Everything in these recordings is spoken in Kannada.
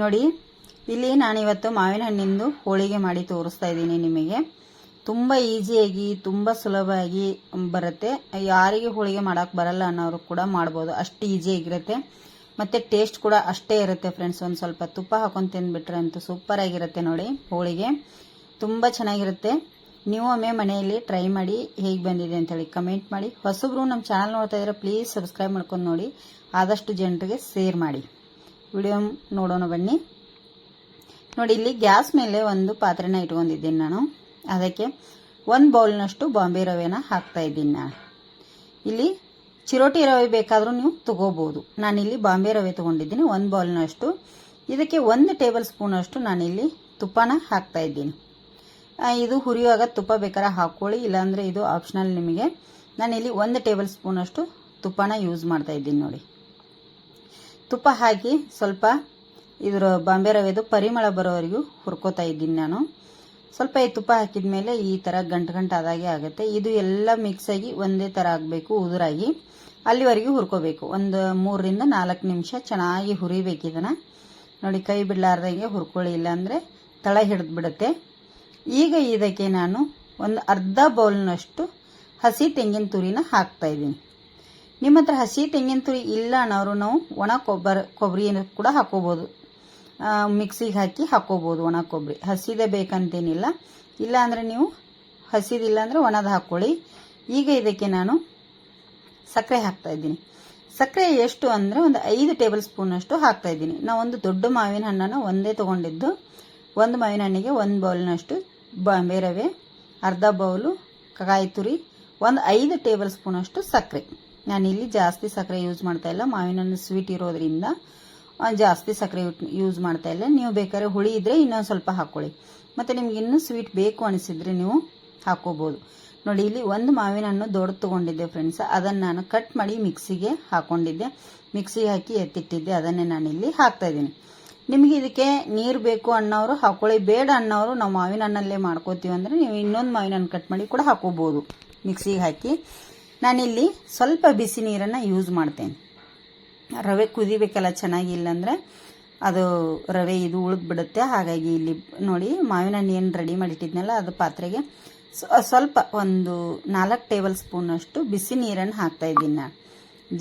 ನೋಡಿ ಇಲ್ಲಿ ನಾನಿವತ್ತು ಮಾವಿನ ಹಣ್ಣಿಂದು ಹೋಳಿಗೆ ಮಾಡಿ ತೋರಿಸ್ತಾ ಇದ್ದೀನಿ ನಿಮಗೆ. ತುಂಬ ಈಸಿಯಾಗಿ ತುಂಬ ಸುಲಭವಾಗಿ ಬರುತ್ತೆ. ಯಾರಿಗೆ ಹೋಳಿಗೆ ಮಾಡೋಕೆ ಬರಲ್ಲ ಅನ್ನೋರು ಕೂಡ ಮಾಡ್ಬೋದು, ಅಷ್ಟು ಈಸಿಯಾಗಿರುತ್ತೆ. ಮತ್ತು ಟೇಸ್ಟ್ ಕೂಡ ಅಷ್ಟೇ ಇರುತ್ತೆ ಫ್ರೆಂಡ್ಸ್. ಒಂದು ಸ್ವಲ್ಪ ತುಪ್ಪ ಹಾಕೊಂಡು ತಿಂದುಬಿಟ್ರೆ ಅಂತೂ ಸೂಪರ್ ಆಗಿರುತ್ತೆ ನೋಡಿ. ಹೋಳಿಗೆ ತುಂಬ ಚೆನ್ನಾಗಿರುತ್ತೆ. ನೀವು ಒಮ್ಮೆ ಮನೆಯಲ್ಲಿ ಟ್ರೈ ಮಾಡಿ ಹೇಗೆ ಬಂದಿದೆ ಅಂತೇಳಿ ಕಮೆಂಟ್ ಮಾಡಿ. ಹೊಸಬ್ರು ನಮ್ಮ ಚಾನಲ್ ನೋಡ್ತಾ ಇದ್ರೆ ಪ್ಲೀಸ್ ಸಬ್ಸ್ಕ್ರೈಬ್ ಮಾಡ್ಕೊಂಡು ನೋಡಿ, ಆದಷ್ಟು ಜನರಿಗೆ ಶೇರ್ ಮಾಡಿ. ವಿಡಿಯೋ ನೋಡೋಣ ಬನ್ನಿ. ನೋಡಿ, ಇಲ್ಲಿ ಗ್ಯಾಸ್ ಮೇಲೆ ಒಂದು ಪಾತ್ರೆನ ಇಟ್ಕೊಂಡಿದ್ದೀನಿ ನಾನು. ಅದಕ್ಕೆ ಒಂದು ಬೌಲ್ನಷ್ಟು ಬಾಂಬೆ ರವೆನ ಹಾಕ್ತಾ ಇದ್ದೀನಿ ನಾನು. ಇಲ್ಲಿ ಚಿರೋಟಿ ರವೆ ಬೇಕಾದರೂ ನೀವು ತಗೋಬೋದು. ನಾನಿಲ್ಲಿ ಬಾಂಬೆ ರವೆ ತೊಗೊಂಡಿದ್ದೀನಿ 1 ಬೌಲ್ನಷ್ಟು. ಇದಕ್ಕೆ 1 ಟೇಬಲ್ ಸ್ಪೂನಷ್ಟು ನಾನಿಲ್ಲಿ ತುಪ್ಪನ ಹಾಕ್ತಾ ಇದ್ದೀನಿ. ಇದು ಹುರಿಯುವಾಗ ತುಪ್ಪ ಬೇಕಾದ್ರೆ ಹಾಕ್ಕೊಳ್ಳಿ, ಇಲ್ಲಾಂದರೆ ಇದು ಆಪ್ಷನಲ್ ನಿಮಗೆ. ನಾನಿಲ್ಲಿ 1 ಟೇಬಲ್ ಸ್ಪೂನಷ್ಟು ತುಪ್ಪನ ಯೂಸ್ ಮಾಡ್ತಾ ಇದ್ದೀನಿ ನೋಡಿ. ತುಪ್ಪ ಹಾಕಿ ಸ್ವಲ್ಪ ಇದರ ಬಾಂಬೆ ರವೆದು ಪರಿಮಳ ಬರೋವರೆಗೂ ಹುರ್ಕೋತಾ ಇದ್ದೀನಿ ನಾನು. ಸ್ವಲ್ಪ ಈ ತುಪ್ಪ ಹಾಕಿದ ಮೇಲೆ ಈ ಥರ ಗಂಟು ಆದಾಗೆ ಆಗುತ್ತೆ. ಇದು ಎಲ್ಲ ಮಿಕ್ಸಾಗಿ ಒಂದೇ ಥರ ಆಗಬೇಕು, ಉದುರಾಗಿ ಅಲ್ಲಿವರೆಗೂ ಹುರ್ಕೋಬೇಕು. ಒಂದು 3 ರಿಂದ 4 ನಿಮಿಷ ಚೆನ್ನಾಗಿ ಹುರಿಬೇಕು ಇದನ್ನು ನೋಡಿ. ಕೈ ಬಿಡಲಾರ್ದಂಗೆ ಹುರ್ಕೊಳ್ಳಿ, ಇಲ್ಲಾಂದರೆ ತಳ ಹಿಡಿದು ಬಿಡುತ್ತೆ. ಈಗ ಇದಕ್ಕೆ ನಾನು ಒಂದು ಅರ್ಧ ಬೌಲ್ನಷ್ಟು ಹಸಿ ತೆಂಗಿನ ತುರಿನ ಹಾಕ್ತಾ ಇದ್ದೀನಿ. ನಿಮ್ಮ ಹತ್ರ ಹಸಿ ತೆಂಗಿನ ತುರಿ ಇಲ್ಲ ಅನ್ನೋರು ನಾವು ಒಣ ಕೊಬ್ಬರಿ ಕೂಡ ಹಾಕೋಬೋದು. ಮಿಕ್ಸಿಗೆ ಹಾಕಿ ಹಾಕೋಬೋದು ಒಣ ಕೊಬ್ಬರಿ. ಹಸಿದೇ ಬೇಕಂತೇನಿಲ್ಲ, ಇಲ್ಲ ಅಂದರೆ ನೀವು ಹಸಿದಿಲ್ಲ ಅಂದರೆ ಒಣದ ಹಾಕ್ಕೊಳ್ಳಿ. ಈಗ ಇದಕ್ಕೆ ನಾನು ಸಕ್ಕರೆ ಹಾಕ್ತಾ ಇದ್ದೀನಿ. ಸಕ್ಕರೆ ಎಷ್ಟು ಅಂದರೆ ಒಂದು 5 ಟೇಬಲ್ ಸ್ಪೂನಷ್ಟು ಹಾಕ್ತಾ ಇದ್ದೀನಿ. ನಾವು ಒಂದು ದೊಡ್ಡ ಮಾವಿನ ಹಣ್ಣನ್ನು ಒಂದೇ ತೊಗೊಂಡಿದ್ದು. ಒಂದು ಮಾವಿನ ಹಣ್ಣಿಗೆ 1 ಬೌಲ್ನಷ್ಟು ಬಾಂಬೆ ರವೆ, ಅರ್ಧ ಬೌಲು ಕಾಯಿ ತುರಿ, ಒಂದು 5 ಟೇಬಲ್ ಸ್ಪೂನಷ್ಟು ಸಕ್ಕರೆ. ನಾನಿಲ್ಲಿ ಜಾಸ್ತಿ ಸಕ್ಕರೆ ಯೂಸ್ ಮಾಡ್ತಾ ಇಲ್ಲ, ಮಾವಿನ ಹಣ್ಣು ಸ್ವೀಟ್ ಇರೋದ್ರಿಂದ ಜಾಸ್ತಿ ಸಕ್ಕರೆ ಯೂಸ್ ಮಾಡ್ತಾ ಇಲ್ಲ. ನೀವು ಬೇಕಾದ್ರೆ ಹುಳಿ ಇದ್ದರೆ ಇನ್ನೊಂದು ಸ್ವಲ್ಪ ಹಾಕ್ಕೊಳ್ಳಿ, ಮತ್ತು ನಿಮ್ಗೆ ಇನ್ನೂ ಸ್ವೀಟ್ ಬೇಕು ಅನಿಸಿದ್ರೆ ನೀವು ಹಾಕೋಬೋದು. ನೋಡಿ, ಇಲ್ಲಿ ಒಂದು ಮಾವಿನ ಹಣ್ಣು ದೊಡ್ಡ ತೊಗೊಂಡಿದ್ದೆ ಫ್ರೆಂಡ್ಸ್. ಅದನ್ನು ನಾನು ಕಟ್ ಮಾಡಿ ಮಿಕ್ಸಿಗೆ ಹಾಕ್ಕೊಂಡಿದ್ದೆ. ಮಿಕ್ಸಿಗೆ ಹಾಕಿ ಎತ್ತಿಟ್ಟಿದ್ದೆ, ಅದನ್ನೇ ನಾನಿಲ್ಲಿ ಹಾಕ್ತಾ ಇದ್ದೀನಿ. ನಿಮಗೆ ಇದಕ್ಕೆ ನೀರು ಬೇಕು ಅನ್ನೋರು ಹಾಕ್ಕೊಳ್ಳಿ, ಬೇಡ ಅನ್ನೋರು ನಾವು ಮಾವಿನ ಹಣ್ಣಲ್ಲೇ ಮಾಡ್ಕೋತೀವಿ ಅಂದರೆ ನೀವು ಇನ್ನೊಂದು ಮಾವಿನ ಹಣ್ಣು ಕಟ್ ಮಾಡಿ ಕೂಡ ಹಾಕೋಬೋದು ಮಿಕ್ಸಿಗೆ ಹಾಕಿ. ನಾನಿಲ್ಲಿ ಸ್ವಲ್ಪ ಬಿಸಿ ನೀರನ್ನು ಯೂಸ್ ಮಾಡ್ತೇನೆ. ರವೆ ಕುದಿಬೇಕಲ್ಲ ಚೆನ್ನಾಗಿ, ಇಲ್ಲಾಂದರೆ ಅದು ರವೆ ಇದು ಉಳಿದು ಬಿಡುತ್ತೆ. ಹಾಗಾಗಿ ಇಲ್ಲಿ ನೋಡಿ, ಮಾವಿನ ಹಣ್ಣು ಏನು ರೆಡಿ ಮಾಡಿಟ್ಟಿದ್ನಲ್ಲ ಅದು ಪಾತ್ರೆಗೆ ಸ್ವಲ್ಪ ಒಂದು 4 ಟೇಬಲ್ ಸ್ಪೂನಷ್ಟು ಬಿಸಿ ನೀರನ್ನು ಹಾಕ್ತಾ ಇದ್ದೀನಿ ನಾನು.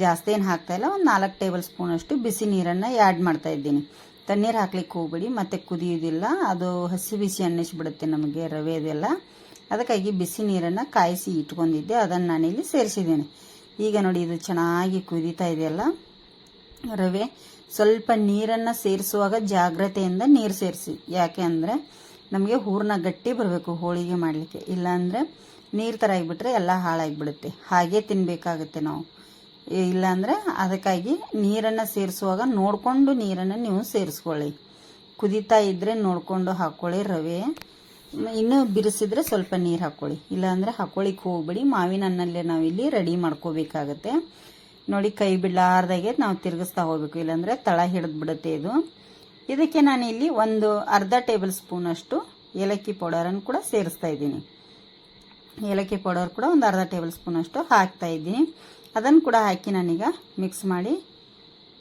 ಜಾಸ್ತಿ ಏನು ಹಾಕ್ತಾ ಇಲ್ಲ, ಒಂದು 4 ಟೇಬಲ್ ಸ್ಪೂನಷ್ಟು ಬಿಸಿ ನೀರನ್ನು ಆ್ಯಡ್ ಮಾಡ್ತಾ ಇದ್ದೀನಿ. ತಣ್ಣೀರು ಹಾಕ್ಲಿಕ್ಕೆ ಹೋಗ್ಬಿಡಿ, ಮತ್ತೆ ಕುದಿಯೋದಿಲ್ಲ, ಅದು ಹಸಿ ಬಿಸಿ ಅನ್ನಿಸ್ಬಿಡುತ್ತೆ ನಮಗೆ ರವೆ ಇದೆಲ್ಲ. ಅದಕ್ಕಾಗಿ ಬಿಸಿ ನೀರನ್ನು ಕಾಯಿಸಿ ಇಟ್ಕೊಂಡಿದ್ದೆ, ಅದನ್ನು ನಾನಿಲ್ಲಿ ಸೇರಿಸಿದ್ದೇನೆ. ಈಗ ನೋಡಿ, ಇದು ಚೆನ್ನಾಗಿ ಕುದೀತಾ ಇದೆಯಲ್ಲ ರವೆ. ಸ್ವಲ್ಪ ನೀರನ್ನು ಸೇರಿಸುವಾಗ ಜಾಗ್ರತೆಯಿಂದ ನೀರು ಸೇರಿಸಿ, ಯಾಕೆ ಅಂದರೆ ನಮಗೆ ಹೂರಣ ಗಟ್ಟಿ ಬರಬೇಕು ಹೋಳಿಗೆ ಮಾಡಲಿಕ್ಕೆ. ಇಲ್ಲಾಂದರೆ ನೀರು ಥರ ಆಗಿಬಿಟ್ರೆ ಎಲ್ಲ ಹಾಳಾಗಿಬಿಡುತ್ತೆ. ಹಾಗೆ ತಿನ್ನಬೇಕಾಗುತ್ತೆ ನಾವು, ಇಲ್ಲಾಂದರೆ ಅದಕ್ಕಾಗಿ ನೀರನ್ನು ಸೇರಿಸುವಾಗ ನೋಡಿಕೊಂಡು ನೀರನ್ನು ನೀವು ಸೇರಿಸ್ಕೊಳ್ಳಿ. ಕುದೀತಾ ಇದ್ದರೆ ನೋಡಿಕೊಂಡು ಹಾಕ್ಕೊಳ್ಳಿ ರವೆ. ಇನ್ನೂ ಬಿರಿಸಿದ್ರೆ ಸ್ವಲ್ಪ ನೀರು ಹಾಕ್ಕೊಳ್ಳಿ, ಇಲ್ಲಾಂದರೆ ಹಾಕ್ಕೊಳ್ಳಿಕ್ಕೆ ಹೋಗ್ಬೇಡಿ. ಮಾವಿನ ಹಣ್ಣಲ್ಲೇ ನಾವಿಲ್ಲಿ ರೆಡಿ ಮಾಡ್ಕೋಬೇಕಾಗತ್ತೆ ನೋಡಿ. ಕೈ ಬಿಡಲಾರ್ದಾಗೆ ನಾವು ತಿರುಗಿಸ್ತಾ ಹೋಗ್ಬೇಕು, ಇಲ್ಲಾಂದರೆ ತಳ ಹಿಡಿದು ಬಿಡುತ್ತೆ ಇದು. ಇದಕ್ಕೆ ನಾನಿಲ್ಲಿ ಒಂದು ಅರ್ಧ ಟೇಬಲ್ ಸ್ಪೂನಷ್ಟು ಏಲಕ್ಕಿ ಪೌಡರನ್ನು ಕೂಡ ಸೇರಿಸ್ತಾ ಇದ್ದೀನಿ. ಏಲಕ್ಕಿ ಪೌಡರ್ ಕೂಡ ಒಂದು ಅರ್ಧ ಟೇಬಲ್ ಸ್ಪೂನಷ್ಟು ಹಾಕ್ತಾ ಇದ್ದೀನಿ. ಅದನ್ನು ಕೂಡ ಹಾಕಿ ನಾನೀಗ ಮಿಕ್ಸ್ ಮಾಡಿ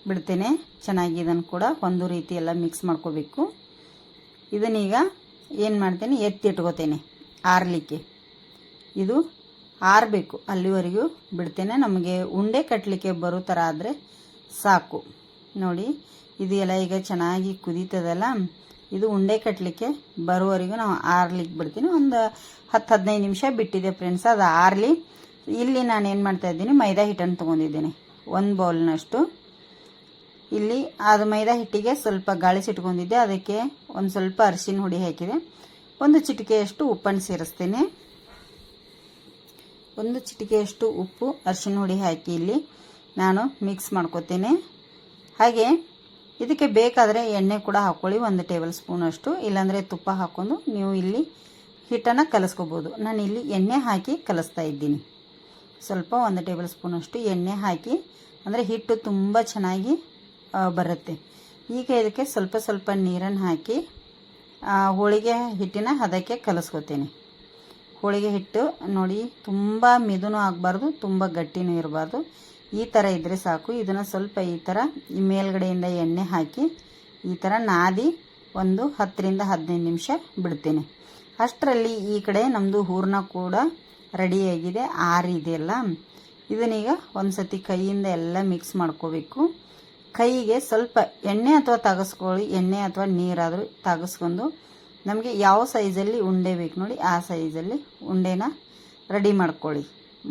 ಬಿಡ್ತೇನೆ ಚೆನ್ನಾಗಿ. ಇದನ್ನು ಕೂಡ ಒಂದು ರೀತಿ ಎಲ್ಲ ಮಿಕ್ಸ್ ಮಾಡ್ಕೋಬೇಕು. ಇದನ್ನೀಗ ಏನು ಮಾಡ್ತೇನೆ, ಎತ್ತಿಟ್ಕೋತೇನೆ ಆರಲಿಕ್ಕೆ. ಇದು ಆರಬೇಕು, ಅಲ್ಲಿವರೆಗೂ ಬಿಡ್ತೇನೆ. ನಮಗೆ ಉಂಡೆ ಕಟ್ಟಲಿಕ್ಕೆ ಬರೋ ಥರ ಆದರೆ ಸಾಕು ನೋಡಿ. ಇದು ಎಲ್ಲ ಈಗ ಚೆನ್ನಾಗಿ ಕುದೀತದಲ್ಲ, ಇದು ಉಂಡೆ ಕಟ್ಟಲಿಕ್ಕೆ ಬರೋವರೆಗೂ ನಾವು ಆರ್ಲಿಕ್ಕೆ ಬಿಡ್ತೀನಿ. ಒಂದು 10-15 ನಿಮಿಷ ಬಿಟ್ಟಿದೆ ಫ್ರೆಂಡ್ಸ್, ಅದು ಆರಲಿ. ಇಲ್ಲಿ ನಾನು ಏನು ಮಾಡ್ತಾ ಇದ್ದೀನಿ, ಮೈದಾ ಹಿಟ್ಟನ್ನು ತೊಗೊಂಡಿದ್ದೇನೆ 1 ಬೌಲ್ನಷ್ಟು. ಇಲ್ಲಿ ಅದು ಮೈದಾ ಹಿಟ್ಟಿಗೆ ಸ್ವಲ್ಪ ಗಾಳಿಸಿಟ್ಕೊಂಡಿದ್ದೆ, ಅದಕ್ಕೆ ಒಂದು ಸ್ವಲ್ಪ ಅರಿಶಿನ ಹುಡಿ ಹಾಕಿದೆ. 1 ಚಿಟಿಕೆಯಷ್ಟು ಉಪ್ಪನ್ನು ಸೇರಿಸ್ತೇನೆ. 1 ಚಿಟಿಕೆಯಷ್ಟು ಉಪ್ಪು, ಅರಿಶಿನ ಹುಡಿ ಹಾಕಿ ಇಲ್ಲಿ ನಾನು ಮಿಕ್ಸ್ ಮಾಡ್ಕೋತೇನೆ. ಹಾಗೆ ಇದಕ್ಕೆ ಬೇಕಾದರೆ ಎಣ್ಣೆ ಕೂಡ ಹಾಕ್ಕೊಳ್ಳಿ, 1 ಟೇಬಲ್ ಸ್ಪೂನಷ್ಟು. ಇಲ್ಲಾಂದರೆ ತುಪ್ಪ ಹಾಕ್ಕೊಂಡು ನೀವು ಇಲ್ಲಿ ಹಿಟ್ಟನ್ನು ಕಲಿಸ್ಕೋಬೋದು. ನಾನು ಇಲ್ಲಿ ಎಣ್ಣೆ ಹಾಕಿ ಕಲಿಸ್ತಾ ಇದ್ದೀನಿ. ಸ್ವಲ್ಪ 1 ಟೇಬಲ್ ಸ್ಪೂನಷ್ಟು ಎಣ್ಣೆ ಹಾಕಿ, ಅಂದರೆ ಹಿಟ್ಟು ತುಂಬ ಚೆನ್ನಾಗಿ ಬರುತ್ತೆ. ಈಗ ಇದಕ್ಕೆ ಸ್ವಲ್ಪ ಸ್ವಲ್ಪ ನೀರನ್ನು ಹಾಕಿ ಹೋಳಿಗೆ ಹಿಟ್ಟಿನ ಹದಕ್ಕೆ ಕಲಿಸ್ಕೋತೇನೆ. ಹೋಳಿಗೆ ಹಿಟ್ಟು ನೋಡಿ, ತುಂಬ ಮಿದುನೂ ಆಗಬಾರ್ದು, ತುಂಬ ಗಟ್ಟಿನೂ ಇರಬಾರ್ದು. ಈ ಥರ ಇದ್ದರೆ ಸಾಕು. ಇದನ್ನು ಸ್ವಲ್ಪ ಈ ಥರ ಮೇಲ್ಗಡೆಯಿಂದ ಎಣ್ಣೆ ಹಾಕಿ ಈ ಥರ ನಾದಿ ಒಂದು 10ರಿಂದ 15 ನಿಮಿಷ ಬಿಡ್ತೀನಿ. ಅಷ್ಟರಲ್ಲಿ ಈ ಕಡೆ ನಮ್ಮದು ಹೂರಣ ಕೂಡ ರೆಡಿಯಾಗಿದೆ, ಆರಿದೆಯಲ್ಲ. ಇದನ್ನೀಗ ಒಂದು ಸತಿ ಕೈಯಿಂದ ಎಲ್ಲ ಮಿಕ್ಸ್ ಮಾಡ್ಕೋಬೇಕು. ಕೈಗೆ ಸ್ವಲ್ಪ ಎಣ್ಣೆ ಅಥವಾ ತಾಗಿಸ್ಕೊಳ್ಳಿ, ಎಣ್ಣೆ ಅಥವಾ ನೀರಾದರೂ ತಾಗಿಸ್ಕೊಂಡು ನಮಗೆ ಯಾವ ಸೈಜಲ್ಲಿ ಉಂಡೆ ಬೇಕು ನೋಡಿ ಆ ಸೈಜಲ್ಲಿ ಉಂಡೆನ ರೆಡಿ ಮಾಡ್ಕೊಳ್ಳಿ.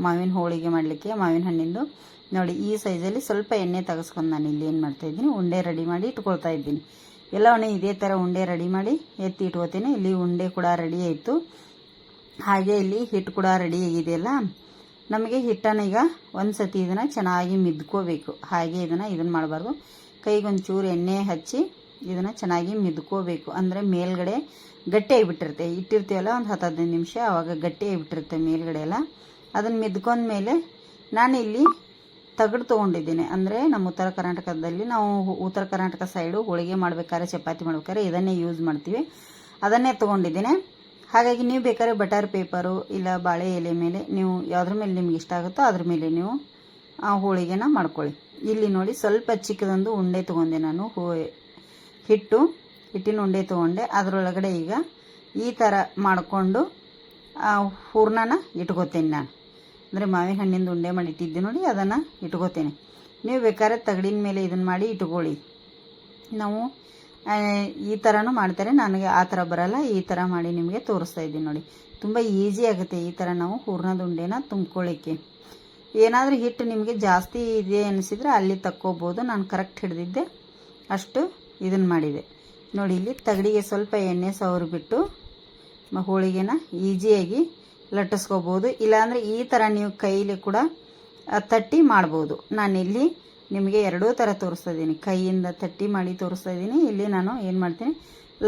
ಮಾವಿನ ಹೋಳಿಗೆ ಮಾಡಲಿಕ್ಕೆ ಮಾವಿನ ಹಣ್ಣಿಂದು ನೋಡಿ ಈ ಸೈಜಲ್ಲಿ ಸ್ವಲ್ಪ ಎಣ್ಣೆ ತೆಗೆಸ್ಕೊಂಡು ನಾನು ಇಲ್ಲಿ ಏನು ಮಾಡ್ತಾಯಿದ್ದೀನಿ, ಉಂಡೆ ರೆಡಿ ಮಾಡಿ ಇಟ್ಕೊಳ್ತಾ ಇದ್ದೀನಿ. ಎಲ್ಲವನ್ನೂ ಇದೇ ಥರ ಉಂಡೆ ರೆಡಿ ಮಾಡಿ ಎತ್ತಿ ಇಟ್ಕೋತೀನಿ. ಇಲ್ಲಿ ಉಂಡೆ ಕೂಡ ರೆಡಿ ಆಯಿತು. ಹಾಗೆ ಇಲ್ಲಿ ಹಿಟ್ಟು ಕೂಡ ರೆಡಿ ಆಗಿದೆಯಲ್ಲ. ನಮಗೆ ಹಿಟ್ಟನ್ನು ಈಗ ಒಂದು ಸತಿ ಇದನ್ನು ಚೆನ್ನಾಗಿ ಮಿದ್ಕೋಬೇಕು. ಹಾಗೆ ಇದನ್ನು ಮಾಡಬಾರ್ದು, ಕೈಗೊಂಚೂರು ಎಣ್ಣೆ ಹಚ್ಚಿ ಇದನ್ನು ಚೆನ್ನಾಗಿ ಮಿದ್ಕೋಬೇಕು. ಅಂದರೆ ಮೇಲ್ಗಡೆ ಗಟ್ಟಿಯಾಗಿಬಿಟ್ಟಿರುತ್ತೆ, ಇಟ್ಟಿರ್ತೀವಲ್ಲ ಒಂದು 10-15 ನಿಮಿಷ, ಆವಾಗ ಗಟ್ಟಿಯಾಗಿಬಿಟ್ಟಿರುತ್ತೆ ಮೇಲ್ಗಡೆ ಎಲ್ಲ. ಅದನ್ನು ಮಿದ್ಕೊಂಡ್ಮೇಲೆ ನಾನು ಇಲ್ಲಿ ತಗಡು ತೊಗೊಂಡಿದ್ದೀನಿ. ಅಂದರೆ ನಮ್ಮ ಉತ್ತರ ಕರ್ನಾಟಕದಲ್ಲಿ ನಾವು ಉತ್ತರ ಕರ್ನಾಟಕ ಸೈಡು ಹೋಳಿಗೆ ಮಾಡ್ಬೇಕಾದ್ರೆ ಚಪಾತಿ ಮಾಡ್ಬೇಕಾದ್ರೆ ಇದನ್ನೇ ಯೂಸ್ ಮಾಡ್ತೀವಿ, ಅದನ್ನೇ ತೊಗೊಂಡಿದ್ದೀನಿ. ಹಾಗಾಗಿ ನೀವು ಬೇಕಾದ್ರೆ ಬಟರ್ ಪೇಪರು ಇಲ್ಲ ಬಾಳೆ ಎಲೆ ಮೇಲೆ ನೀವು ಯಾವುದ್ರ ಮೇಲೆ ನಿಮ್ಗೆ ಇಷ್ಟ ಆಗುತ್ತೋ ಅದ್ರ ಮೇಲೆ ನೀವು ಆ ಹೋಳಿಗೆನ ಮಾಡ್ಕೊಳ್ಳಿ. ಇಲ್ಲಿ ನೋಡಿ ಸ್ವಲ್ಪ ಚಿಕ್ಕದೊಂದು ಉಂಡೆ ತೊಗೊಂಡೆ ನಾನು, ಹಿಟ್ಟಿನ ಉಂಡೆ ತೊಗೊಂಡೆ. ಅದರೊಳಗಡೆ ಈಗ ಈ ಥರ ಮಾಡಿಕೊಂಡು ಹೂರ್ಣನ ಇಟ್ಕೋತೀನಿ ನಾನು. ಅಂದರೆ ಮಾವಿನ ಹಣ್ಣಿಂದ ಉಂಡೆ ಮಾಡಿ ಇಟ್ಟಿದ್ದೆ ನೋಡಿ, ಅದನ್ನು ಇಟ್ಕೋತೀನಿ. ನೀವು ಬೇಕಾದ್ರೆ ತಗಡಿನ ಮೇಲೆ ಇದನ್ನು ಮಾಡಿ ಇಟ್ಕೊಳ್ಳಿ. ನಾವು ಈ ಥರನೂ ಮಾಡ್ತಾರೆ, ನನಗೆ ಆ ಥರ ಬರಲ್ಲ, ಈ ಥರ ಮಾಡಿ ನಿಮಗೆ ತೋರಿಸ್ತಾ ಇದ್ದೀನಿ ನೋಡಿ. ತುಂಬ ಈಸಿ ಆಗುತ್ತೆ ಈ ಥರ ನಾವು ಹೂರ್ಣದ ಉಂಡೆನ ತುಂಬ್ಕೊಳ್ಳಿಕ್ಕೆ. ಏನಾದರೂ ಹಿಟ್ಟು ನಿಮಗೆ ಜಾಸ್ತಿ ಇದೆ ಅನಿಸಿದರೆ ಅಲ್ಲಿ ತಕ್ಕೋಬೋದು. ನಾನು ಕರೆಕ್ಟ್ ಹಿಡಿದಿದ್ದೆ ಅಷ್ಟು ಇದನ್ನು ಮಾಡಿದೆ ನೋಡಿ. ಇಲ್ಲಿ ತಗಡಿಗೆ ಸ್ವಲ್ಪ ಎಣ್ಣೆ ಸವರಿಬಿಟ್ಟು ಹೋಳಿಗೆನ ಈಸಿಯಾಗಿ ಲಟ್ಟಿಸ್ಕೋಬೋದು. ಇಲ್ಲಾಂದರೆ ಈ ಥರ ನೀವು ಕೈಲಿ ಕೂಡ ತಟ್ಟಿ ಮಾಡ್ಬೋದು. ನಾನಿಲ್ಲಿ ನಿಮಗೆ ಎರಡೂ ಥರ ತೋರಿಸ್ತಾ ಇದ್ದೀನಿ, ಕೈಯಿಂದ ತಟ್ಟಿ ಮಾಡಿ ತೋರಿಸ್ತಾ ಇದ್ದೀನಿ. ಇಲ್ಲಿ ನಾನು ಏನು ಮಾಡ್ತೀನಿ,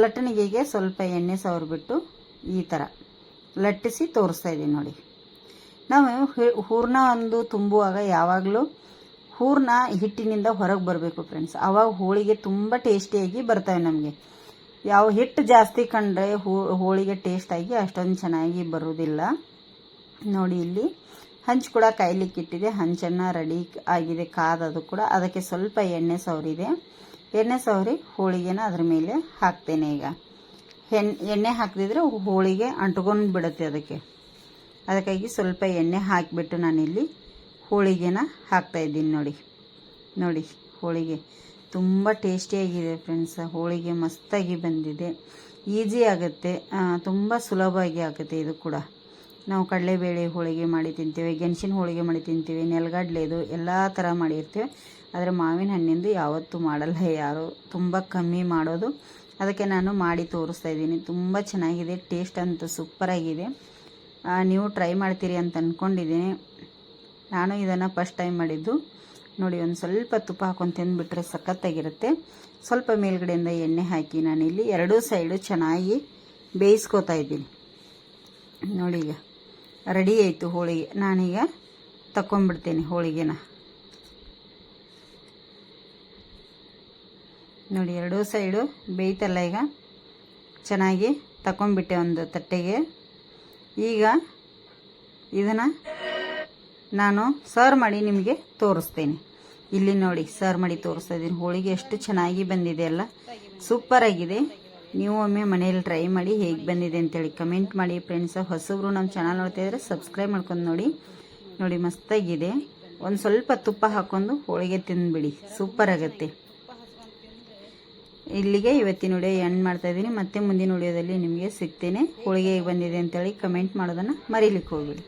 ಲಟ್ಟಣಿಗೆಗೆ ಸ್ವಲ್ಪ ಎಣ್ಣೆ ಸವರಿಬಿಟ್ಟು ಈ ಥರ ಲಟ್ಟಿಸಿ ತೋರಿಸ್ತಾ ಇದ್ದೀನಿ ನೋಡಿ. ನಾವು ಹೂರ್ಣ ಒಂದು ತುಂಬುವಾಗ ಯಾವಾಗಲೂ ಹೂರ್ಣ ಹಿಟ್ಟಿನಿಂದ ಹೊರಗೆ ಬರಬೇಕು ಫ್ರೆಂಡ್ಸ್, ಆವಾಗ ಹೋಳಿಗೆ ತುಂಬ ಟೇಸ್ಟಿಯಾಗಿ ಬರ್ತವೆ ನಮಗೆ. ಯಾವ ಹಿಟ್ಟು ಜಾಸ್ತಿ ಕಂಡ್ರೆ ಹೋಳಿಗೆ ಟೇಸ್ಟಾಗಿ ಅಷ್ಟೊಂದು ಚೆನ್ನಾಗಿ ಬರೋದಿಲ್ಲ ನೋಡಿ. ಇಲ್ಲಿ ಹಂಚು ಕೂಡ ಕಾಯ್ಲಿಕ್ಕೆ ಇಟ್ಟಿದೆ, ಹಂಚನ್ನು ರೆಡಿ ಆಗಿದೆ ಕಾದದು ಕೂಡ. ಅದಕ್ಕೆ ಸ್ವಲ್ಪ ಎಣ್ಣೆ ಸವರಿದೆ, ಎಣ್ಣೆ ಸವರಿ ಹೋಳಿಗೆನ ಅದ್ರ ಮೇಲೆ ಹಾಕ್ತೇನೆ. ಈಗ ಎಣ್ಣೆ ಹಾಕಿದ್ರೆ ಹೋಳಿಗೆ ಅಂಟ್ಕೊಂಡು ಬಿಡುತ್ತೆ ಅದಕ್ಕಾಗಿ ಸ್ವಲ್ಪ ಎಣ್ಣೆ ಹಾಕಿಬಿಟ್ಟು ನಾನಿಲ್ಲಿ ಹೋಳಿಗೆನ ಹಾಕ್ತಾಯಿದ್ದೀನಿ ನೋಡಿ. ಹೋಳಿಗೆ ತುಂಬ ಟೇಸ್ಟಿಯಾಗಿದೆ ಫ್ರೆಂಡ್ಸ್, ಹೋಳಿಗೆ ಮಸ್ತಾಗಿ ಬಂದಿದೆ. ಈಸಿ ಆಗುತ್ತೆ, ತುಂಬ ಸುಲಭವಾಗಿ ಆಗುತ್ತೆ. ಇದು ಕೂಡ ನಾವು ಕಡಲೆಬೇಳೆ ಹೋಳಿಗೆ ಮಾಡಿ ತಿಂತೀವಿ, ಗೆಣಸಿನ ಹೋಳಿಗೆ ಮಾಡಿ ತಿಂತೀವಿ, ನೆಲಗಡಲೆದು ಎಲ್ಲ ಥರ ಮಾಡಿರ್ತೀವಿ. ಆದರೆ ಮಾವಿನ ಹಣ್ಣಿಂದು ಯಾವತ್ತೂ ಮಾಡಲ್ಲ ಯಾರು, ತುಂಬ ಕಮ್ಮಿ ಮಾಡೋದು. ಅದಕ್ಕೆ ನಾನು ಮಾಡಿ ತೋರಿಸ್ತಾ ಇದ್ದೀನಿ. ತುಂಬ ಚೆನ್ನಾಗಿದೆ, ಟೇಸ್ಟ್ ಅಂತೂ ಸೂಪರಾಗಿದೆ. ನೀವು ಟ್ರೈ ಮಾಡ್ತೀರಿ ಅಂತ ಅಂದ್ಕೊಂಡಿದ್ದೀನಿ. ನಾನು ಇದನ್ನು ಫಸ್ಟ್ ಟೈಮ್ ಮಾಡಿದ್ದು ನೋಡಿ. ಒಂದು ಸ್ವಲ್ಪ ತುಪ್ಪ ಹಾಕೊಂಡು ತಿಂದುಬಿಟ್ರೆ ಸಖತ್ತಾಗಿರುತ್ತೆ. ಸ್ವಲ್ಪ ಮೇಲ್ಗಡೆಯಿಂದ ಎಣ್ಣೆ ಹಾಕಿ ನಾನಿಲ್ಲಿ ಎರಡೂ ಸೈಡು ಚೆನ್ನಾಗಿ ಬೇಯಿಸ್ಕೋತಾ ಇದ್ದೀನಿ ನೋಡಿ. ಈಗ ರೆಡಿ ಆಯಿತು ಹೋಳಿಗೆ. ನಾನೀಗ ತಗೊಂಡ್ಬಿಡ್ತೇನೆ ಹೋಳಿಗೆನ ನೋಡಿ. ಎರಡೂ ಸೈಡು ಬೇಯ್ತಲ್ಲ, ಈಗ ಚೆನ್ನಾಗಿ ತಗೊಂಡ್ಬಿಟ್ಟೆ ಒಂದು ತಟ್ಟೆಗೆ. ಈಗ ಇದನ್ನು ನಾನು ಸರ್ವ್ ಮಾಡಿ ನಿಮಗೆ ತೋರಿಸ್ತೇನೆ. ಇಲ್ಲಿ ನೋಡಿ ಸರ್ವ್ ಮಾಡಿ ತೋರಿಸ್ತಾ ಇದ್ದೀನಿ. ಹೋಳಿಗೆ ಎಷ್ಟು ಚೆನ್ನಾಗಿ ಬಂದಿದೆ ಅಲ್ಲ, ಸೂಪರಾಗಿದೆ. ನೀವು ಒಮ್ಮೆ ಮನೆಯಲ್ಲಿ ಟ್ರೈ ಮಾಡಿ ಹೇಗೆ ಬಂದಿದೆ ಅಂತೇಳಿ ಕಮೆಂಟ್ ಮಾಡಿ ಫ್ರೆಂಡ್ಸ್. ಹೊಸಬ್ರು ನಮ್ಮ ಚಾನಲ್ ನೋಡ್ತಾ ಇದ್ರೆ ಸಬ್ಸ್ಕ್ರೈಬ್ ಮಾಡ್ಕೊಂಡು ನೋಡಿ ಮಸ್ತಾಗಿದೆ. ಒಂದು ಸ್ವಲ್ಪ ತುಪ್ಪ ಹಾಕ್ಕೊಂಡು ಹೋಳಿಗೆ ತಿಂದುಬಿಡಿ, ಸೂಪರ್ ಆಗುತ್ತೆ. ಇಲ್ಲಿಗೆ ಇವತ್ತಿನ ವಿಡಿಯೋ ಎಂಡ್ ಮಾಡ್ತಾ ಇದ್ದೀನಿ. ಮತ್ತೆ ಮುಂದಿನ ವಿಡಿಯೋದಲ್ಲಿ ನಿಮಗೆ ಸಿಗ್ತೇನೆ. ಹೋಳಿಗೆ ಹೇಗೆ ಬಂದಿದೆ ಅಂತೇಳಿ ಕಮೆಂಟ್ ಮಾಡೋದನ್ನು ಮರೀಲಿಕ್ಕೆ ಹೋಗ್ಬಿಡಿ.